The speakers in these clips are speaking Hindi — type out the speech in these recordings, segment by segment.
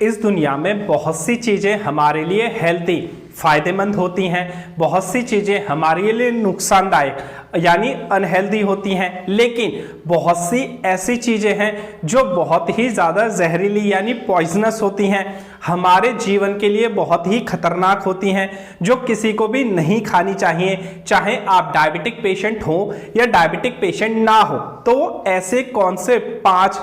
इस दुनिया में बहुत सी चीज़ें हमारे लिए हेल्दी फायदेमंद होती हैं, बहुत सी चीज़ें हमारे लिए नुकसानदायक यानी अनहेल्दी होती हैं, लेकिन बहुत सी ऐसी चीज़ें हैं जो बहुत ही ज़्यादा जहरीली यानी पॉइजनस होती हैं, हमारे जीवन के लिए बहुत ही खतरनाक होती हैं, जो किसी को भी नहीं खानी चाहिए, चाहे आप डायबिटिक पेशेंट हो या डायबिटिक पेशेंट ना हो। तो ऐसे कौन से 5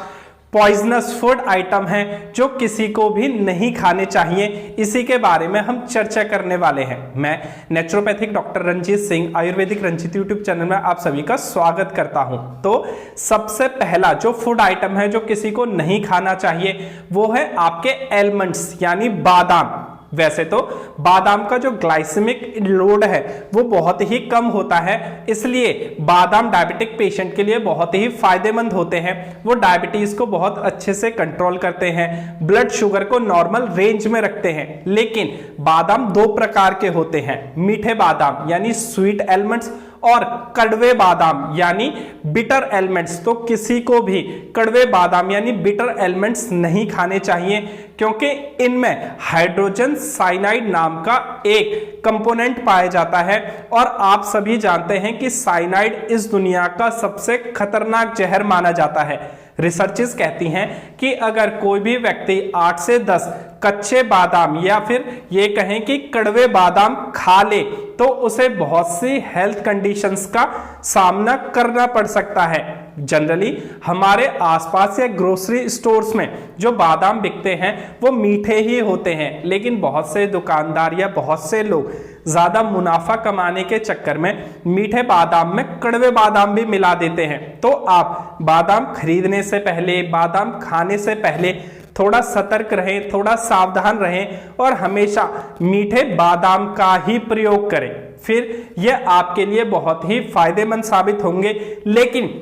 पॉइजनस फूड आइटम हैं जो किसी को भी नहीं खाने चाहिए, इसी के बारे में हम चर्चा करने वाले हैं। मैं naturopathic doctor Ranjit Singh Ayurvedic Ranjit YouTube channel में आप सभी का स्वागत करता हूं। तो सबसे पहला जो फूड आइटम है जो किसी को नहीं खाना चाहिए वो है आपके एलमंड्स यानी बादाम। वैसे तो बादाम का जो ग्लाइसेमिक लोड है वो बहुत ही कम होता है, इसलिए बादाम डायबिटिक पेशेंट के लिए बहुत ही फायदेमंद होते हैं। वो डायबिटीज को बहुत अच्छे से कंट्रोल करते हैं, ब्लड शुगर को नॉर्मल रेंज में रखते हैं। लेकिन बादाम 2 प्रकार के होते हैं, मीठे बादाम यानी स्वीट एलमंड्स और कड़वे बादाम यानी बिटर एलिमेंट्स। तो किसी को भी कड़वे बादाम यानी बिटर एलिमेंट्स नहीं खाने चाहिए, क्योंकि इनमें हाइड्रोजन साइनाइड नाम का एक कंपोनेंट पाया जाता है, और आप सभी जानते हैं कि साइनाइड इस दुनिया का सबसे खतरनाक जहर माना जाता है। रिसर्चेस कहती हैं कि अगर कोई भी व्यक्ति 8 से 10 कच्चे बादाम या फिर ये कहें कि कड़वे बादाम खा ले तो उसे बहुत सी हेल्थ कंडीशंस का सामना करना पड़ सकता है। जनरली हमारे आसपास या ग्रोसरी स्टोर्स में जो बादाम बिकते हैं वो मीठे ही होते हैं, लेकिन बहुत से दुकानदार या बहुत से लोग ज्यादा मुनाफा कमाने के चक्कर में मीठे बादाम में कड़वे बादाम भी मिला देते हैं। तो आप बादाम खरीदने से पहले, बादाम खाने से पहले थोड़ा सतर्क रहें, थोड़ा सावधान रहें और हमेशा मीठे बादाम का ही प्रयोग करें, फिर यह आपके लिए बहुत ही फायदेमंद साबित होंगे। लेकिन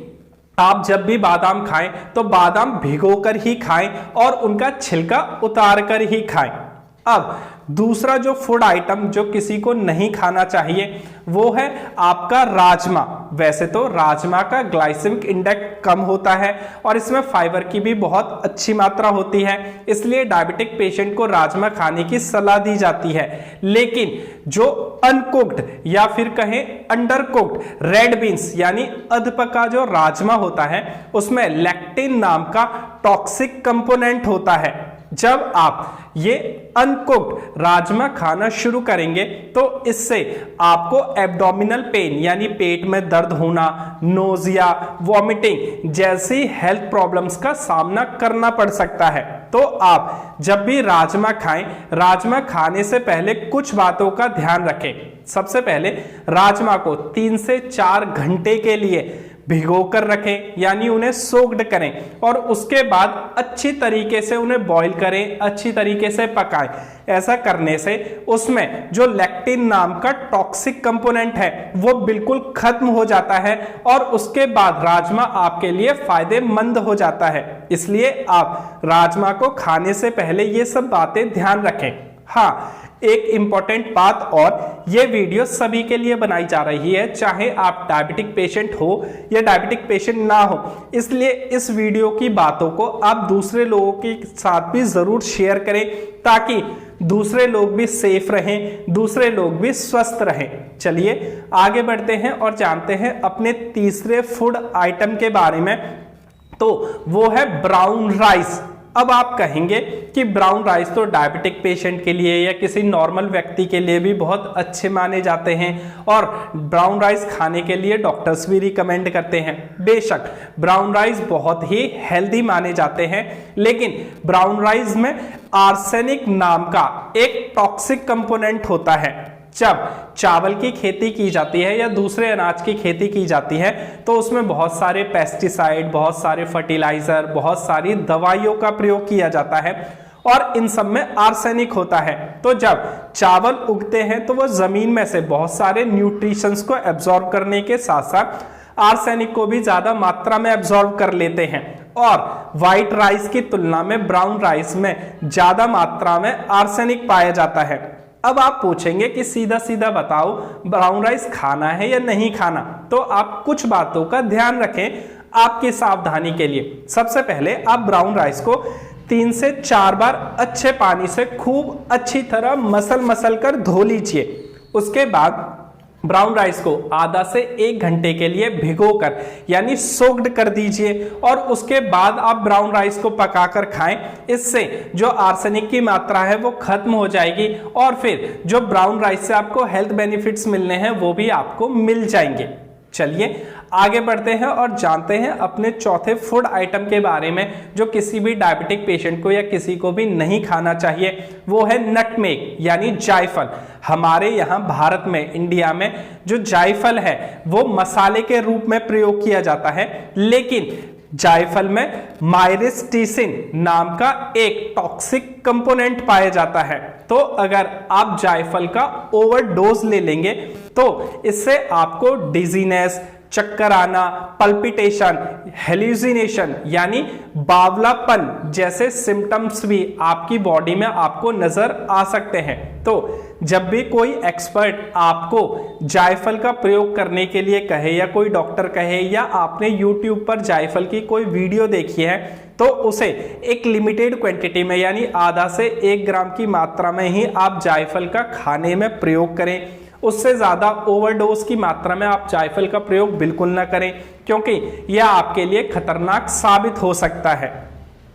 आप जब भी बादाम खाएं तो बादाम भिगोकर ही खाएं और उनका छिलका उतार कर ही खाएं। अब दूसरा जो फूड आइटम जो किसी को नहीं खाना चाहिए वो है आपका राजमा। वैसे तो राजमा का ग्लाइसेमिक इंडेक्स कम होता है और इसमें फाइबर की भी बहुत अच्छी मात्रा होती है, इसलिए डायबिटिक पेशेंट को राजमा खाने की सलाह दी जाती है। लेकिन जो अनकुक्ड या फिर कहें अंडर कुक्ड रेड बीन्स यानी अधपका जो राजमा होता है उसमें लैक्टिन नाम का टॉक्सिक कंपोनेंट होता है। जब आप ये अनकुक्ड राजमा खाना शुरू करेंगे तो इससे आपको एब्डोमिनल पेन यानी पेट में दर्द होना, नोजिया, वॉमिटिंग जैसी हेल्थ प्रॉब्लम्स का सामना करना पड़ सकता है। तो आप जब भी राजमा खाएं, राजमा खाने से पहले कुछ बातों का ध्यान रखें। सबसे पहले राजमा को 3 से 4 घंटे के लिए भिगो कर रखें यानी उन्हें सोक्ड करें, और उसके बाद अच्छी तरीके से उन्हें बॉईल करें, अच्छी तरीके से पकाएं। ऐसा करने से उसमें जो लैक्टिन नाम का टॉक्सिक कंपोनेंट है वो बिल्कुल खत्म हो जाता है और उसके बाद राजमा आपके लिए फायदेमंद हो जाता है। इसलिए आप राजमा को खाने से पहले ये सब बातें ध्यान रखें। हाँ, एक इंपॉर्टेंट बात और, ये वीडियो सभी के लिए बनाई जा रही है, चाहे आप डायबिटिक पेशेंट हो या डायबिटिक पेशेंट ना हो, इसलिए इस वीडियो की बातों को आप दूसरे लोगों के साथ भी जरूर शेयर करें ताकि दूसरे लोग भी सेफ रहें, दूसरे लोग भी स्वस्थ रहें। चलिए आगे बढ़ते हैं और जानते हैं अपने तीसरे फूड आइटम के बारे में, तो वो है ब्राउन राइस। अब आप कहेंगे कि ब्राउन राइस तो डायबिटिक पेशेंट के लिए या किसी नॉर्मल व्यक्ति के लिए भी बहुत अच्छे माने जाते हैं और ब्राउन राइस खाने के लिए डॉक्टर्स भी रिकमेंड करते हैं। बेशक ब्राउन राइस बहुत ही हेल्दी माने जाते हैं, लेकिन ब्राउन राइस में आर्सेनिक नाम का एक टॉक्सिक कंपोनेंट होता है। जब चावल की खेती की जाती है या दूसरे अनाज की खेती की जाती है तो उसमें बहुत सारे पेस्टिसाइड, बहुत सारे फर्टिलाइजर, बहुत सारी दवाइयों का प्रयोग किया जाता है और इन सब में आर्सेनिक होता है। तो जब चावल उगते हैं तो वो जमीन में से बहुत सारे न्यूट्रिशंस को एब्जॉर्ब करने के साथ साथ आर्सेनिक को भी ज्यादा मात्रा में एब्जॉर्ब कर लेते हैं, और व्हाइट राइस की तुलना में ब्राउन राइस में ज्यादा मात्रा में आर्सेनिक पाया जाता है। अब आप पूछेंगे कि सीधा सीधा बताओ ब्राउन राइस खाना है या नहीं खाना, तो आप कुछ बातों का ध्यान रखें आपकी सावधानी के लिए। सबसे पहले आप ब्राउन राइस को 3 से 4 बार अच्छे पानी से खूब अच्छी तरह मसल कर धो लीजिए। उसके बाद ब्राउन राइस को आधा से 1 घंटे के लिए भिगोकर यानी सोक्ड कर दीजिए और उसके बाद आप ब्राउन राइस को पकाकर खाएं। इससे जो आर्सेनिक की मात्रा है वो खत्म हो जाएगी और फिर जो ब्राउन राइस से आपको हेल्थ बेनिफिट्स मिलने हैं वो भी आपको मिल जाएंगे। चलिए आगे बढ़ते हैं और जानते हैं अपने चौथे फूड आइटम के बारे में जो किसी भी डायबिटिक पेशेंट को या किसी को भी नहीं खाना चाहिए। वो है नटमेग यानी जायफल। हमारे यहाँ भारत में, इंडिया में जो जायफल है वो मसाले के रूप में प्रयोग किया जाता है, लेकिन जायफल में माइरिस्टीसिन नाम का एक टॉक्सिक कंपोनेंट पाया जाता है। तो अगर आप जायफल का ओवरडोज ले लेंगे तो इससे आपको डिजीनेस, चक्कर आना, पल्पिटेशन, हेल्यूसिनेशन यानी बावलापन जैसे सिम्टम्स भी आपकी बॉडी में आपको नजर आ सकते हैं। तो जब भी कोई एक्सपर्ट आपको जायफल का प्रयोग करने के लिए कहे या कोई डॉक्टर कहे या आपने YouTube पर जायफल की कोई वीडियो देखी है तो उसे एक लिमिटेड क्वांटिटी में यानी आधा से 1 ग्राम की मात्रा में ही आप जायफल का खाने में प्रयोग करें। उससे ज्यादा ओवरडोज की मात्रा में आप जायफल का प्रयोग बिल्कुल ना करें, क्योंकि यह आपके लिए खतरनाक साबित हो सकता है।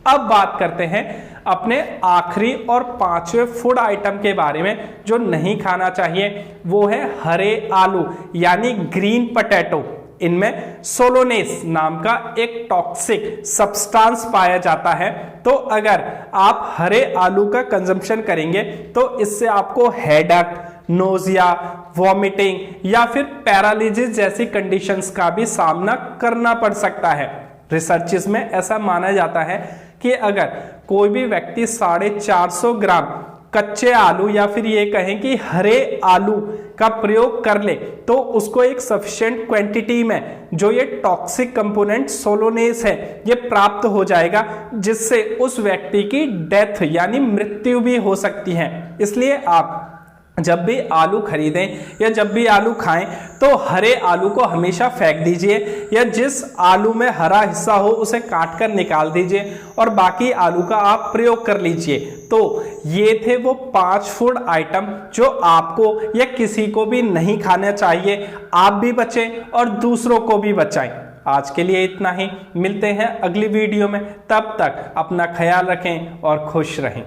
अब बात करते हैं अपने आखिरी और 5वें फूड आइटम के बारे में जो नहीं खाना चाहिए। वो है हरे आलू यानी ग्रीन पोटैटो। इनमें सोलोनेस नाम का एक टॉक्सिक सब्सटेंस पाया जाता है। तो अगर आप हरे आलू का कंजम्पशन करेंगे तो इससे आपको हेडेक, नोजिया, वॉमिटिंग या फिर पैरालिसिस जैसी कंडीशंस का भी सामना करना पड़ सकता है। रिसर्चेस में ऐसा माना जाता है कि अगर कोई भी व्यक्ति 450 ग्राम कच्चे आलू या फिर ये कहें कि हरे आलू का प्रयोग कर ले तो उसको एक सफिशिएंट क्वांटिटी में जो ये टॉक्सिक कंपोनेंट सोलोनेस है ये प्राप्त हो जाएगा, जिससे उस व्यक्ति की डेथ यानी मृत्यु भी हो सकती है। इसलिए आप जब भी आलू खरीदें या जब भी आलू खाएं तो हरे आलू को हमेशा फेंक दीजिए या जिस आलू में हरा हिस्सा हो उसे काट कर निकाल दीजिए और बाकी आलू का आप प्रयोग कर लीजिए। तो ये थे वो 5 फूड आइटम जो आपको या किसी को भी नहीं खाना चाहिए। आप भी बचें और दूसरों को भी बचाएं। आज के लिए इतना ही, मिलते हैं अगली वीडियो में। तब तक अपना ख्याल रखें और खुश रहें।